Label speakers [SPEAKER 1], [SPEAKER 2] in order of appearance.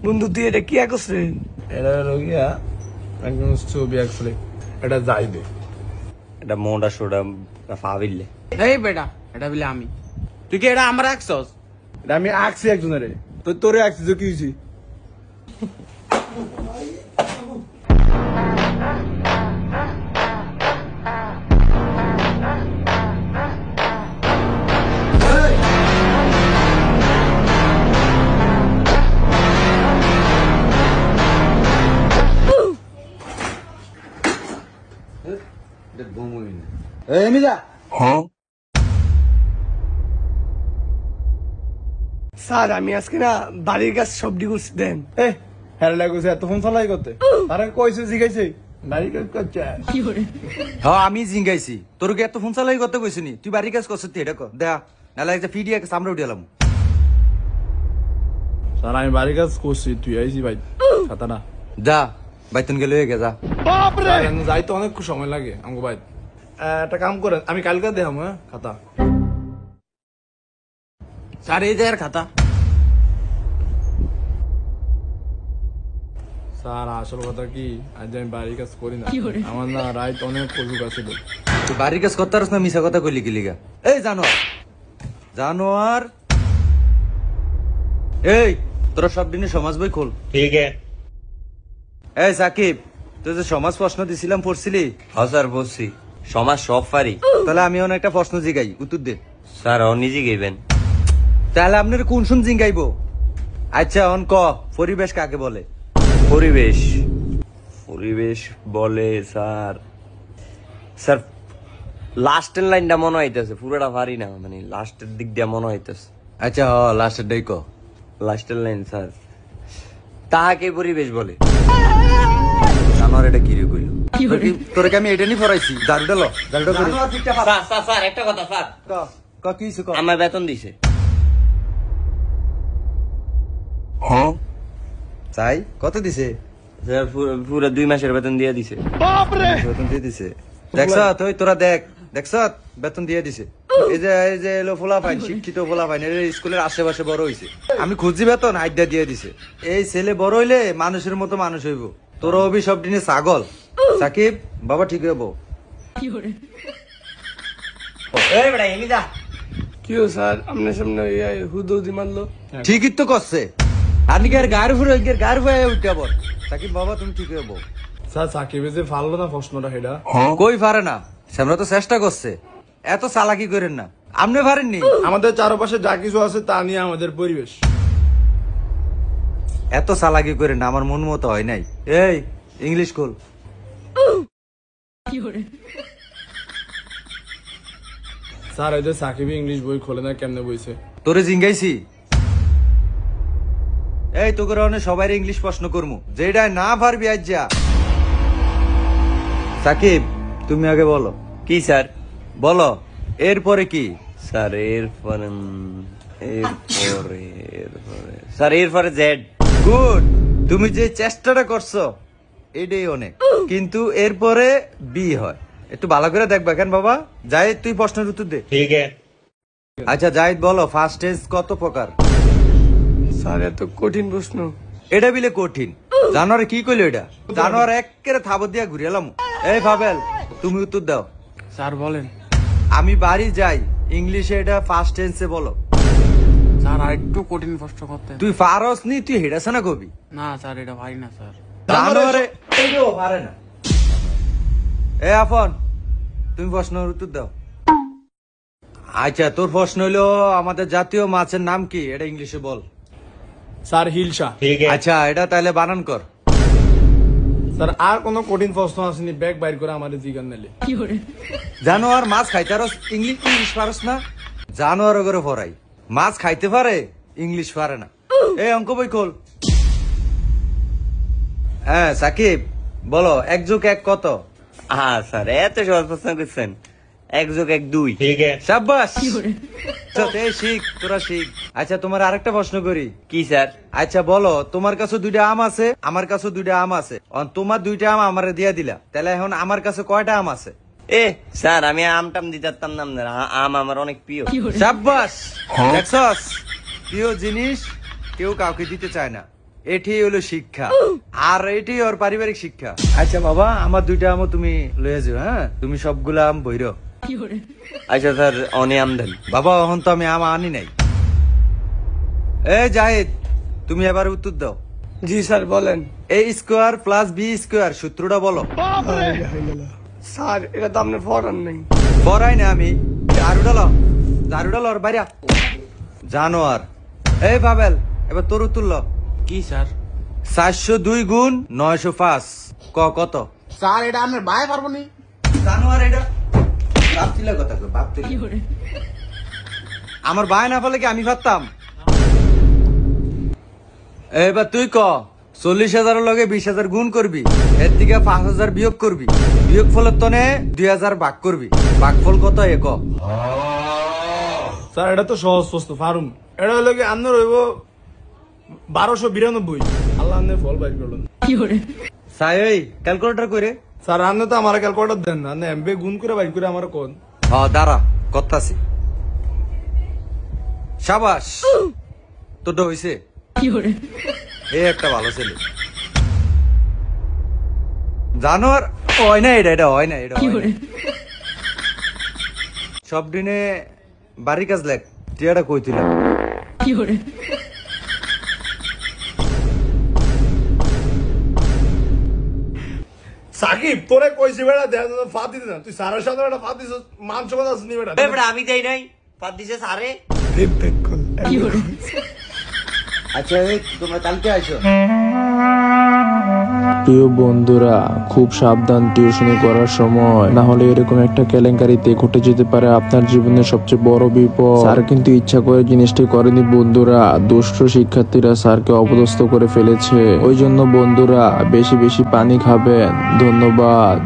[SPEAKER 1] বন্ধু তুই এটা কি আঁকস রে?
[SPEAKER 2] এটা হলো গিয়া একদম ছবি আঁকছিলে। এটা যাইবে,
[SPEAKER 3] এটা মোটা সোডা ফাবিলে।
[SPEAKER 4] এই বেটা এটা বলে আমি, তুই কি এটা আমার আঁকছস?
[SPEAKER 2] এটা আমি আঁকছি একজনের, তো তোরে আঁকছি তো কি হয়েছি?
[SPEAKER 1] স্যার আমি আজকে না বাড়ির কাজ সবটি করছি দেন।
[SPEAKER 2] হ্যাঁ লাগছে এত ফোন চালাই করতে, তারা কইছে জিগাইছে বাড়ির কাজ করছে।
[SPEAKER 5] হ্যাঁ আমি জিঙ্গাইছি, তোর কি এত ফোন চালাই করতে কইছি নি? তুই বাড়ির কাজ করছিস এটা কর দেয়া, নাহলে একটা ফিডিয়া সামনে উঠে এলাম।
[SPEAKER 2] স্যার আমি বাড়ির কাজ করছি, তুই আইছি ভাই খাতা না
[SPEAKER 5] যা বাইতন গেলে হয়ে গে যা।
[SPEAKER 2] যাইতে অনেক সময় লাগে আমাকে ভাই। একটা কাম করেন, আমি কালকে দেখাম খাতা।
[SPEAKER 4] স্যার এই যে আর খাতা।
[SPEAKER 2] স্যার আসল কথা কি, আজ আমি বাড়ির কাজ করি না, আমার না রাইট অনেক অসুখ আছে।
[SPEAKER 5] তুই বাড়ির কাজ করতে পারস না, মিশা কথা কইলি কি লিগা? এই জানোয়ার জানোয়ার, এই তোরা সব দিনে সমাজ বই খোল।
[SPEAKER 3] ঠিক আছে।
[SPEAKER 5] এই সাকিব, তুই যে সমাজ প্রশ্ন দিছিলাম পড়ছিলি?
[SPEAKER 3] হ্যাঁ স্যার বলছি, সমাজ সব পারি।
[SPEAKER 5] তাহলে আমি অনেক একটা প্রশ্ন জিগাই, উত্তর দে।
[SPEAKER 3] স্যার ও নিজে গেবেন।
[SPEAKER 5] তাহলে আপনার কোন শুন জিঙ্গাইবো? আচ্ছা অন ক, পরিবেশ কাকে বলে?
[SPEAKER 3] পরিবেশ পরিবেশ বলে স্যার, স্যার লাস্টের লাইনটা মনে হইতেছে, পুরোটা পারি না, মানে লাস্টের দিক দিয়ে মনে হইতেছে।
[SPEAKER 5] আচ্ছা হ লাস্টের ডাই ক।
[SPEAKER 3] লাস্টের লাইন স্যার, তাহাকে পরিবেশ বলে।
[SPEAKER 5] জানোয়ার এটা কি রে কইল? তোরে কি আমি এটা নি ফরাইছি? দারুটা ল, দারুটা করে।
[SPEAKER 3] স্যার একটা কথা স্যার,
[SPEAKER 5] ক কি হইছে ক?
[SPEAKER 3] আমার বেতন দিছে।
[SPEAKER 5] হ্যাঁ তাই কত দিছে?
[SPEAKER 3] স্যার পুরো 2 মাসের বেতন দিয়ে দিছে।
[SPEAKER 5] বেতন দিয়ে দিছে? দেখছ তুই, তোরা দেখ দেখছ বেতন দিয়ে দিছে। এই যে এলো ফোলাফাইন, শিক্ষিত ফোলাফাইন, এর স্কুলের আশেপাশে বড় হইছে। আমি খুঁজি বেতন আইডা দিয়ে দিছে। এই ছেলে বড় হইলে মানুষের মতো মানুষ হইব। তোর অভি সব দিনে ছাগল। সাকিব বাবা ঠিক হইব।
[SPEAKER 1] কি ও স্যার আপনার সামনে হুদি মারলো?
[SPEAKER 5] ঠিকই তো করছে। আর নাকি আর গায়ের উপরে গায়ের উপরে উঠে বল। সাকিব বাবা তুমি ঠিক হইব।
[SPEAKER 2] স্যার সাকিবে যে ফাললো না প্রশ্নটা, সেটা
[SPEAKER 5] কই পারে না, সামনে তো চেষ্টা করছে। এত চালাকি করেন না, আপনি পারেননি।
[SPEAKER 2] আমাদের চারপাশে যা কিছু আছে তা নিয়ে আমাদের পরিবেশ।
[SPEAKER 5] এত চালাকি করেন না, আমার মন মতো হয় নাই। এই ইংলিশ খোল।
[SPEAKER 2] স্যার এই যে সাকিবে ইংলিশ বই খোলে না, কেমনে বইছে?
[SPEAKER 5] তোরে জিঙ্গাইছি। এই তোকে অনেক সবাই ইংলিশ প্রশ্ন করমু, যেটা না পারবি আজ যা। সাকিব তুমি আগে বলো।
[SPEAKER 3] কি স্যার?
[SPEAKER 5] বলো এরপরে কি?
[SPEAKER 3] স্যার এরপরে স্যার এরপরে জেড।
[SPEAKER 5] গুড, তুমি যে চেষ্টাটা করছো এটাই অনেক, কিন্তু এরপরে বি হয়। একটু ভালো করে দেখবা কেন বাবা। জাহিদ তুই প্রশ্নের উত্তর দে।
[SPEAKER 3] ঠিক আছে।
[SPEAKER 5] আচ্ছা জাহিদ বলো, ফার্স্ট টেন্স কত প্রকার?
[SPEAKER 1] স্যার এত কঠিন প্রশ্ন।
[SPEAKER 5] এটা বিলে কঠিন। জানোয়ারে কি কইলো এটা? জানোয়ার একেবারে থাবত দিয়া ঘুরে এলাম। এই পাবেল তুমি উত্তর দাও।
[SPEAKER 4] স্যার বলেন।
[SPEAKER 5] আমি বাড়ি যাই, ইংলিশে এটা ফার্স্ট টেন্সে বলো।
[SPEAKER 4] স্যার আর একটু কঠিন প্রশ্ন করতে।
[SPEAKER 5] তুই পারস নি, তুই হেডাছে না কবি।
[SPEAKER 4] না স্যার এটা পারি না স্যার।
[SPEAKER 5] জানোয়ারে এটাও পারে না। এ আফন তুমি প্রশ্নের উত্তর দাও। আচ্ছা তোর প্রশ্ন হইলো আমাদের জাতীয় মাছের নাম কি, এটা ইংলিশে বল।
[SPEAKER 2] স্যার হিলসা।
[SPEAKER 5] আচ্ছা এটা তাহলে বানান কর।
[SPEAKER 2] স্যার আর কোন কঠিন প্রশ্ন আসেনি, ব্যাগ বাইর করে আমাদের জিগান নিলে।
[SPEAKER 5] জানোয়ার মাছ খাইতে পারস, ইংলিশ পারস না? জানোয়ার করে ফরাই, মাছ খাইতে পারে, ইংলিশ পারে না। এই অঙ্ক বই খোল। হ্যাঁ সাকিব বলো 1 + 1 কত?
[SPEAKER 3] স্যার এত সহজ প্রশ্ন করছেন, 1 + 1 2। ঠিক আছে।
[SPEAKER 5] সাব্বাস, এই শিখ তোরা শিখ। আচ্ছা তোমার আরেকটা প্রশ্ন করি।
[SPEAKER 3] কি স্যার?
[SPEAKER 5] আচ্ছা বলো, তোমার কাছে 2টা আম আছে, আমার কাছে 2টা আম আছে, তোমার 2টা আম আমারে দিয়া দিলা, তাহলে এখন আমার কাছে কয়টা আম আছে?
[SPEAKER 3] স্যার আমি আমটাম দিতে পারতাম না, আম আমার অনেক প্রিয়।
[SPEAKER 5] সাব্বাস, দেখছস প্রিয় জিনিস কেউ কাউকে দিতে চায় না, এটি হলো শিক্ষা, আর এটি ওর পারিবারিক শিক্ষা। আচ্ছা বাবা, আমার 2টা আমও তুমি লয়ে যাও, হ্যাঁ? তুমি সবগুলা আম বইরো।
[SPEAKER 3] আচ্ছা স্যার অনে আম দেন।
[SPEAKER 5] বাবা এখন তো আমি আম আনি নাই। এ জাহিদ, তুমি এবার উত্তর দাও।
[SPEAKER 1] জি স্যার বলেন।
[SPEAKER 5] এ স্কোয়ার প্লাস বি স্কোয়ার সূত্রটা বলো।
[SPEAKER 1] স্যার এটা তো আপনার ফরান নেই।
[SPEAKER 5] পড়াই না আমি। ঝাড়ুটা লর বাইরা জানোয়ার। এই বাবেল, এবার তোর উত্তর ল।
[SPEAKER 4] কি স্যার?
[SPEAKER 5] 402 গুণ 905 কত?
[SPEAKER 4] স্যার এটা আপনার ভাই পারবো নি।
[SPEAKER 5] জানোয়ার এটা বাপতিলা কথা কই, বাপতিলা। আমার ভাই না বলে কি আমি পারতাম? এবার তুই ক 40,000 লগে 20,000 গুণ করবি, এর থেকে 5,000 বিয়োগ করবি, বিয়োগ ফলের তনে 2,000 ভাগ করবি, ভাগফল কত এ ক?
[SPEAKER 2] স্যার এটা তো সহজ প্রশ্ন ফারুম। এটা হলো কি আপনার হইব 1292। আল্লাহ আপনি ফল বাইর করলেন।
[SPEAKER 5] সাই ওই ক্যালকুলেটর করে।
[SPEAKER 2] স্যার আপনি তো আমার ক্যালকুলেটর দেন না, এমবে গুণ করে বাইর করে আমার কোন।
[SPEAKER 5] দাঁড়া করতাছি। সাবাস, তোরটা হইছে। এই একটা ভালো ছেলে। জানোয়ার হয় না, এটা হয় না, এটা হয় না। সব দিনে বাড়ির কাজ লেখ, টিয়াটা কইছিলাম।
[SPEAKER 2] সাকিব তোরে কইছি বেড়া দেখ ফাঁদ দিতে না, তুই সারের সাথে একটা ফাঁদ দিস, মান সম্মান আছে নি বেটা।
[SPEAKER 3] এবার আমি দেই নাই, পাত দিছে স্যারে।
[SPEAKER 5] আচ্ছা তোমরা কালকে আইসো।
[SPEAKER 6] প্রিয় বন্ধুরা, খুব সাবধান টিউশনি করার সময়, না হলে এরকম একটা কেলেঙ্কারিতে ঘটে যেতে পারে আপনার জীবনের সবচেয়ে বড় বিপদ। স্যার কিন্তু ইচ্ছা করে জিনিসটি করেনি বন্ধুরা, দুষ্ট শিক্ষার্থীরা স্যারকে অপদস্থ করে ফেলেছে। ওই জন্য বন্ধুরা বেশি বেশি পানি খাবেন। ধন্যবাদ।